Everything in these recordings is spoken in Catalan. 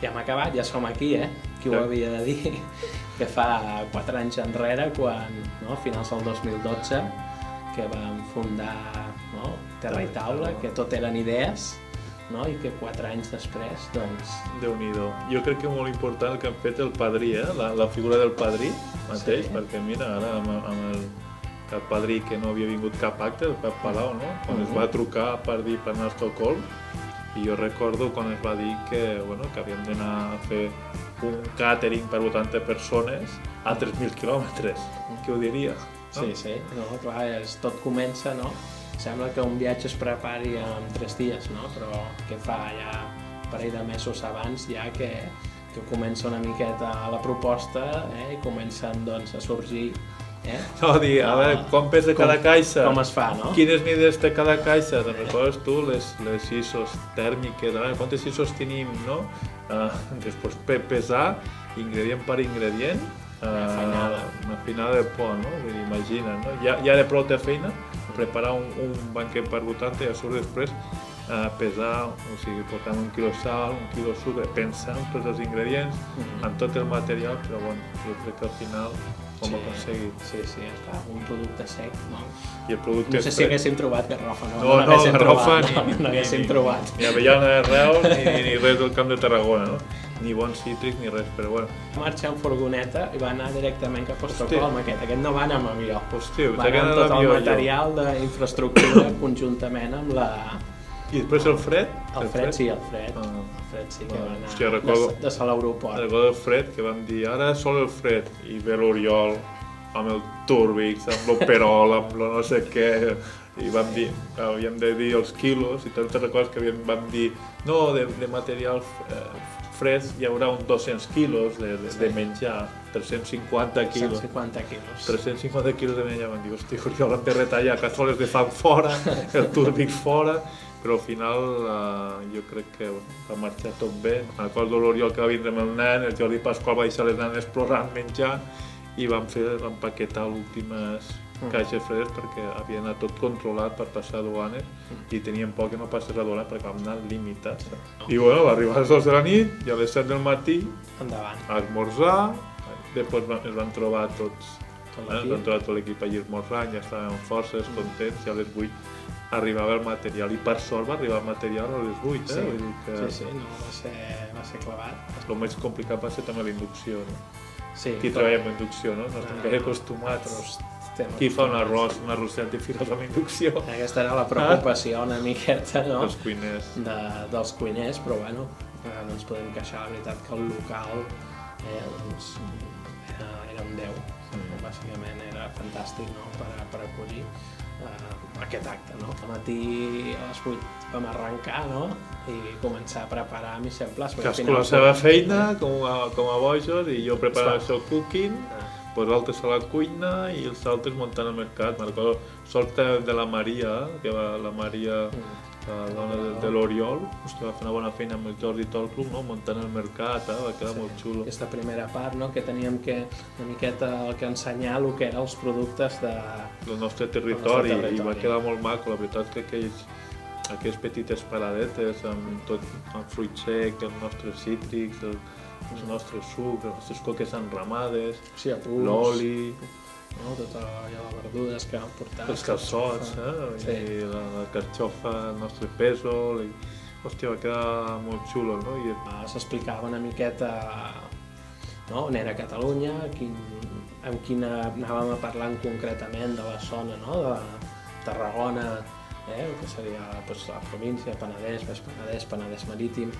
ja hem acabat, ja som aquí, qui ho havia de dir, que fa 4 anys enrere, quan, a finals del 2012, que vam fundar Terra i Taula, que tot eren idees, i que 4 anys després, doncs... Déu-n'hi-do. Jo crec que és molt important el que han fet el padrí, la figura del padrí mateix, perquè mira, ara amb el padrí que no havia vingut cap acte, el Pep Palau, no? Quan es va trucar per dir per anar a Estocolm, i jo recordo quan es va dir que havíem d'anar a fer un càtering per 80 persones a 3.000 quilòmetres. Què ho diria? Sí, clar, tot comença, Sembla que un viatge es prepari en 3 dies, però què fa ja un parell de mesos abans ja que comença una miqueta la proposta i comencen doncs a sorgir a veure, quan pesa cada caixa? Com es fa, no? Quines mides té cada caixa? Te'n recordes tu les ISOs tèrmiques? Quantes ISOs tenim, no? Després pesar, ingredient per ingredient, una feinada de por, no? Vull dir, imagina't, no? Ja era prou de feina preparar un banquet per 80 i a sobre després pesar, o sigui, portant 1 quilo de sal, 1 quilo de sucre, pensant en tots els ingredients, en tot el material, però jo crec que al final ho hem aconseguit. Sí, clar, un producte sec, no? I el producte no sé si haguéssim trobat garrofa, no garrofa no haguéssim trobat. Ni avellana de Reus ni res del Camp de Tarragona, no? Ni bons cítrics ni res, però bueno. Va marxar en furgoneta i va anar directament cap a Estocolm, aquest no va anar amb avió. Hòstia, va anar amb tot el material d'infraestructura conjuntament amb la... I després el Fred? El Fred sí que va anar de l'aeroport. Recordo el Fred, que vam dir, ara sol el Fred, i ve l'Oriol, amb el Turbix, amb l'Operol, amb el no sé què, i vam dir, havíem de dir els quilos, i tantes coses que vam dir, no, de material fresc hi haurà uns 200 quilos de menjar, 350 quilos. 350 quilos de menjar, vam dir, hòstia, Oriol, hem de retallar cassoles de fang fora, el Turbix fora, però al final jo crec que va marxar tot bé. Recordo l'Oriol que va vindre amb el nen, el Jordi Pasqual va deixar les nenes plorant menjant i vam empaquetar l'últimes caixes fredes perquè havia anat tot controlat per passar aduanes i teníem por que no passés a aduanes perquè vam anar limitats. I va arribar a les 2 de la nit i a les 7 del matí a esmorzar, després es van trobar tots, tot l'equip allà esmorzant, ja estàvem forces, contents, i a les 8 arribava el material, i per sort va arribar el material a les 8, Sí, va ser clavat. El més complicat va ser també la inducció, no? Qui treballa amb inducció, no? No estem gaire acostumats. Qui fa un arròs, un arrosset i files amb inducció? Aquesta era la preocupació una miqueta, no? Dels cuiners. Dels cuiners, però bueno, no ens podem queixar, la veritat que el local era un 10. Bàsicament era fantàstic per acollir aquest acte, no? Al matí a les 8 vam arrencar, no? I començar a preparar, a mi sembla... Cadascú la seva feina, com a bojos, i jo preparant el seu cooking, l'altre a la cuina i els altres muntant el mercat. Me'n recordo sort de la Maria, que va la Maria, la dona de l'Oriol, va fer una bona feina amb el Jordi i tot el club, muntant el mercat, va quedar molt xulo. Aquesta primera part, que teníem que una miqueta ensenyar el que eren els productes del nostre territori, i va quedar molt maco. La veritat que aquelles petites paradetes amb fruit sec, els nostres cítrics, els nostres sucs, les nostres coques enramades, l'oli... Totes les verdures que vam portar. Els calçots, i la carxofa, el nostre pèsol... Hòstia, va quedar molt xulo, no? S'explicava una miqueta on era Catalunya, amb quina anàvem parlant concretament de la zona, de Tarragona, el que seria la província, Penedès, Baix Penedès, Penedès Marítim,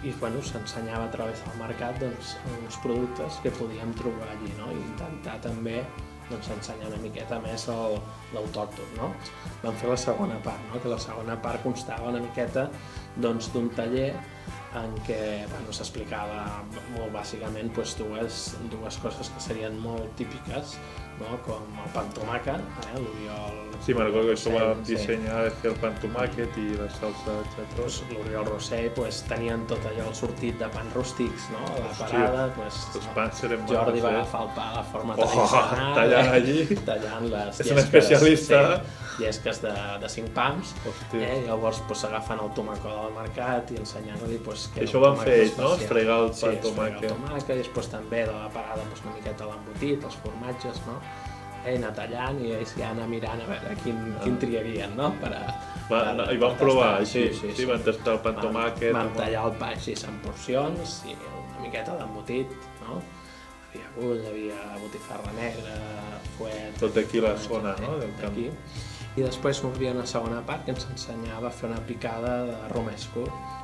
i s'ensenyava a través del mercat uns productes que podíem trobar allí, i intentar també ensenyar una miqueta més l'autòcton. Vam fer la segona part, que la segona part constava una miqueta d'un taller en què s'explicava molt bàsicament dues coses que serien molt típiques no? Com el pa amb tomàquet, l'Oriol... Sí, me'n recordo que això ho vam Sí. dissenyar, de fer el pa amb tomàquet i la salsa, etc. Pues, l'Oriol Rossell tenien tot allò, el sortit de pans rústics, no? A la Hòstia, parada, els pans eren Jordi va bons, agafar el pa a la forma Oh, tradicional, tallant allí. tallant les És un especialista. sí, llesques de 5 pams, Hòstia. llavors s'agafen el tomàquet del mercat i ensenyant-li que Això ho van fer ells, no? Fregar el pa amb tomàquet. Sí, el tomàquet, i després també de la parada una miqueta l'embotit, els formatges, no? Anar tallant i ells ja anar mirant a veure quin triarien, no? I van provar així, sí, van tastar el pa amb tomàquet. Van tallar el pa així en porcions i una miqueta d'embotit, no? Hi havia botifarra negra, fuet... Tot d'aquí la zona, no? Del camp. D'aquí. I després m'obria una segona part que ens ensenyava a fer una picada de romesco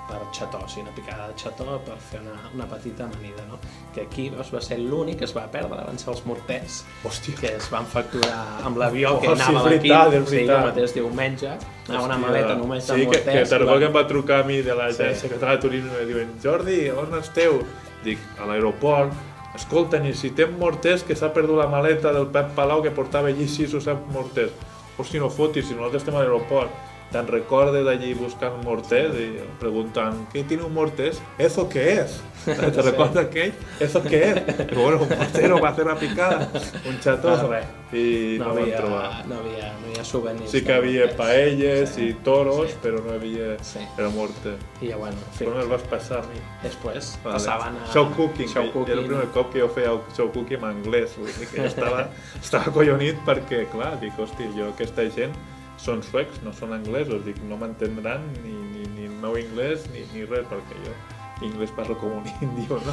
per xató, o sigui, una picada de xató per fer una petita amanida, no? Que aquí va ser l'únic que es va perdre, van ser els morters, Hòstia. que es van facturar amb l'avió que Oh, anava sí, d'aquí, és sí, veritat. el mateix diumenge, anava una maleta només de sí, morters. que te'n recordo que em va trucar a mi de l'agència Sí. catalana de turisme i em diuen Jordi, on esteu? Dic, a l'aeroport. Escolta, necessitem morters, que s'ha perdut la maleta del Pep Palau que portava allí 6 o 7 morters. Hosti, no fotis, si nosaltres estem a l'aeroport. Te'n recordes d'allí buscant morters i preguntant, ¿qué tiene un mortés? ¿Eso qué es? ¿Te recordas aquell? ¿Eso qué es? Digo, bueno, un mortero va a hacer la picada, un xató. I no vam trobar. No havia souvenirs. Sí que havia paelles i toros, però no havia... Era morter. I ja, bueno, en fi. Com el vas passar a mi? Després passaven a... Show cooking. Era el primer cop que jo feia show cooking en anglès. Vull dir que jo estava acollonit perquè, clar, dic, hòstia, aquesta gent són suecs, no són anglesos, dic, no m'entendran ni el meu anglès ni res, perquè jo anglès parlo com un índio, no?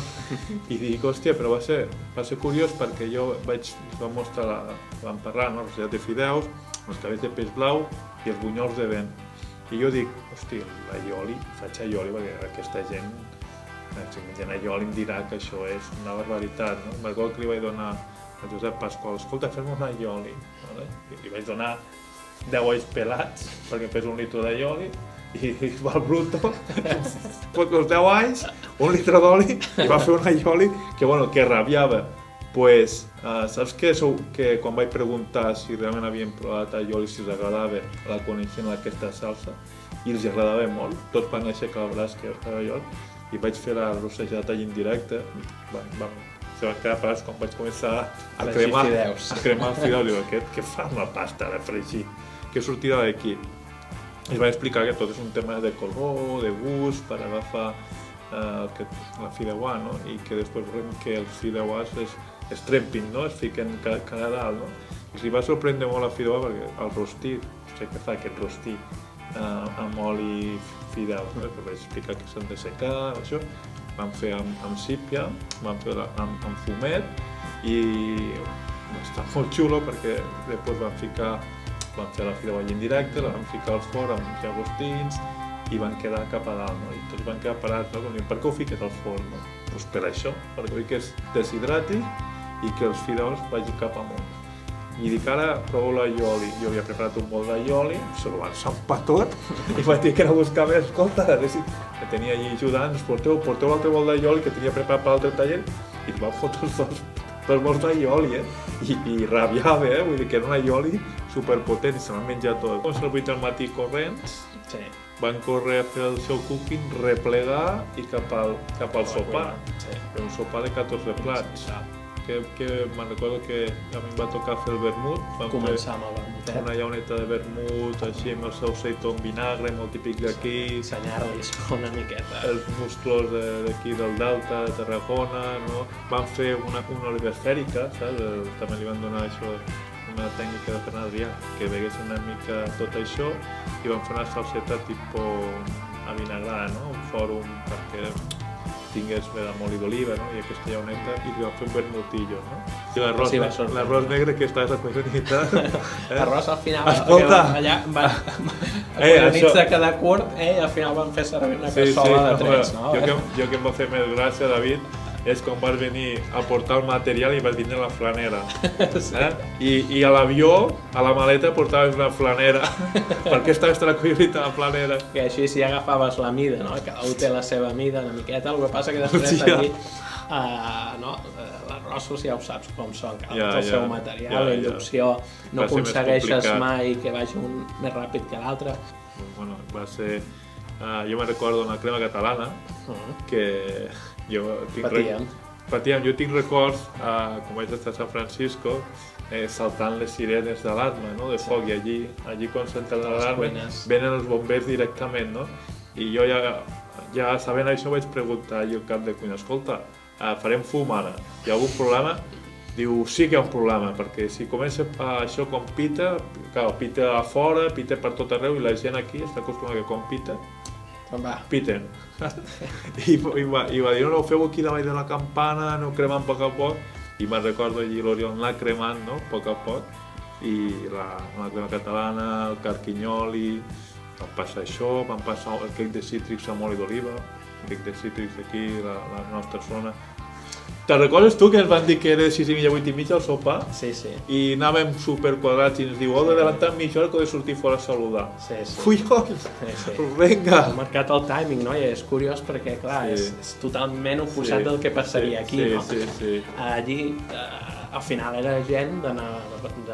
I dic, hòstia, però va ser curiós perquè jo vam mostrar, vam parlar, no? El rossellot de fideus, els cabells de peix blau i els bunyols de vent. I jo dic, hòstia, l'aioli, faig aioli perquè aquesta gent, si mengen aioli em dirà que això és una barbaritat, no? Me'n recordo que li vaig donar a Josep Pasqual, escolta, fem un aioli, vale? I li vaig donar 10 olls pelats perquè fes un litre d'aioli i va al bruto, pot els 10 alls, un litre d'oli i va fer un aioli que rabiava. Pues, saps que quan vaig preguntar si realment havien provat aioli, si els agradava, la coneixien aquesta salsa i els agradava molt, tots van aixecar el braç que era aioli i vaig fer la rossejada allà en directe, se van quedar parats quan vaig començar a cremar el fideu. Dic, què fa amb la pasta de fregir? Que sortirà d'aquí? I es va explicar que tot és un tema de color, de gust, per agafar la fideuà, no? I que després veurem que els fideuàs es trempin, no? Es fiquen cada dalt, no? I li va sorprendre molt la fideuà perquè el rostit, no sé què fa aquest rostit amb oli fideu, no? Que vaig explicar que s'han de secar, això. Vam fer amb sípia, vam fer amb fumet i està molt xulo perquè després vam fer la fideuà en directe, la vam ficar al forn amb llagostins i van quedar cap a dalt, no? I tots van quedar parats, no? Per què ho fiques al forn, no? Doncs per això, perquè vull que es deshidrati i que els fideus vagin cap amunt. I dic, ara provo l'aioli. Jo havia preparat un bol d'aioli, se lo van sampar tot i vaig dir que era a buscar més, escolta, que tenia allí ajudants, porteu l'altre bol d'aioli que tenia preparat per l'altre taller i li van fotre els dos bols d'aioli, i rabiava, vull dir que era un aioli superpotent i se l'han menjat tot. Com les 8 del matí corrents, van córrer a fer el show cooking, replegar i cap al sopar. Era un sopar de 14 plats. Que me'n recordo que a mi em va tocar fer el vermut. Començar amb el vermutet. Una llauneta de vermut, així amb el seu seitó en vinagre, molt típic d'aquí. Ensenyar-los una miqueta. Els musclos d'aquí del Delta, de Tarragona, no? Van fer una oliva esfèrica, saps? També li van donar això, una tècnica de Ferran Adrià, que vegués una mica tot això, i van fer una salseta tipus avinagrada, no? Un fòrum perquè tingués molt d'oliva, no? I aquesta llauneta, i li van fer un vermutillo, no? I l'arròs negre que estava acollonitat. L'arròs al final, escolta! Allà la nit de cada curt, al final van fer servir una cassola de 3, no? Jo que em va fer més gràcia, David, és quan vas venir a portar el material i vas vindre la flanera. I a l'avió, a la maleta, portaves una flanera, perquè estaves tranquil·lit a la flanera. Que així si agafaves la mida, no? Cada un té la seva mida una miqueta, el que passa que després aquí les rossos ja ho saps com són, cada un té el seu material, la inducció, no aconsegueixes mai que vagi un més ràpid que l'altre. Bueno, va ser... jo me recordo una crema catalana que jo patíem. Jo tinc records, com vaig estar a San Francisco, saltant les sirenes d'alarma, no? De foc, i allí quan senten l'alarma venen els bombers directament, no? I jo ja sabent això vaig preguntar al cap de cuina, escolta, farem fum ara, hi ha algun problema? Diu, sí que hi ha un problema, perquè si comença això com pita, clar, pita a fora, pita per tot arreu, i la gent aquí està acostumada que quan pita, piten. I va dir, no, feu aquí davall de la campana, aneu cremant a poc a poc, i me'n recordo allí l'Oriol anar cremant, no?, a poc a poc, i la crema catalana, el carquinyoli, van passar això, van passar el quec de cítrics amb oli d'oliva, el quec de cítrics aquí, la nostra zona. Te'n recordes tu que ens van dir que era de 6:30 a 8:30 el sopar? Sí, sí. I anàvem superquadrats i ens diu, heu d'adelantar mitja hora que heu de sortir fora a saludar. Sí, sí. Collons! Vinga! Ha marcat el timing, no? I és curiós perquè, clar, és totalment oposat del que passaria aquí, no? Sí. Allí, al final era gent de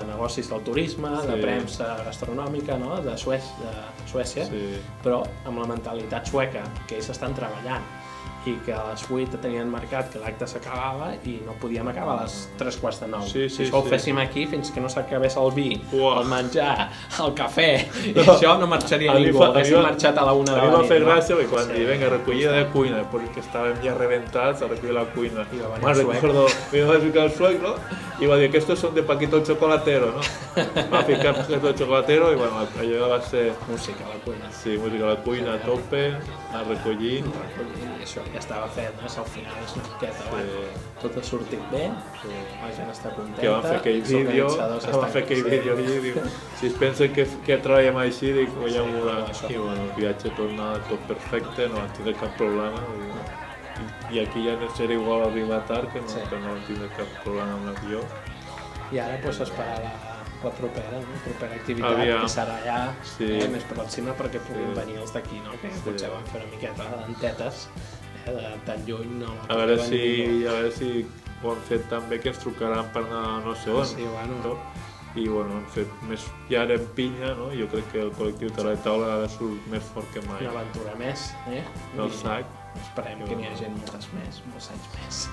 negocis del turisme, de premsa gastronòmica, no? De Suècia, però amb la mentalitat sueca, que ells estan treballant i que a les 8 tenien marcat que l'acte s'acabava i no podíem acabar a les 3:45. Si això ho féssim aquí fins que no s'acabés el vi, el menjar, el cafè, i això no marxaria ningú, haguéssim marxat a la 1 de la nit. A mi va fer gràcia perquè quan diuen, vinga, recollida de cuina, perquè estàvem ja rebentats a recollir la cuina. Me'n recordo, mi va ficar el suec, no? I va dir, aquests són de Paquito el Chocolatero, no? Va ficar Paquito el Chocolatero i bueno, allò va ser... Música a la cuina. Sí, música a la cuina a tope, a recollir. I això ja estava fet, no? Al final és una miqueta, tot ha sortit bé, la gent està contenta, que van fer aquell vídeo, i diu, si es pensen que treballem així, dic, veiem i bueno, el viatge torna tot perfecte, no van tindre cap problema, i aquí ja no serà igual arribar tard que no van tindre cap problema amb l'avió. I ara pues esperar la propera activitat, que serà ja més pròxima perquè puguin venir els d'aquí, no? Que potser van fer una miqueta d'antetes, de tan lluny no... A veure si ho han fet tan bé que ens trucaran per anar no sé on. Sí, bueno. I bueno, han fet més... Ja ara en pinya, no? Jo crec que el col·lectiu Taula de Taula ara surt més fort que mai. Una aventura més, del sac. Esperem que n'hi hagi molts anys més.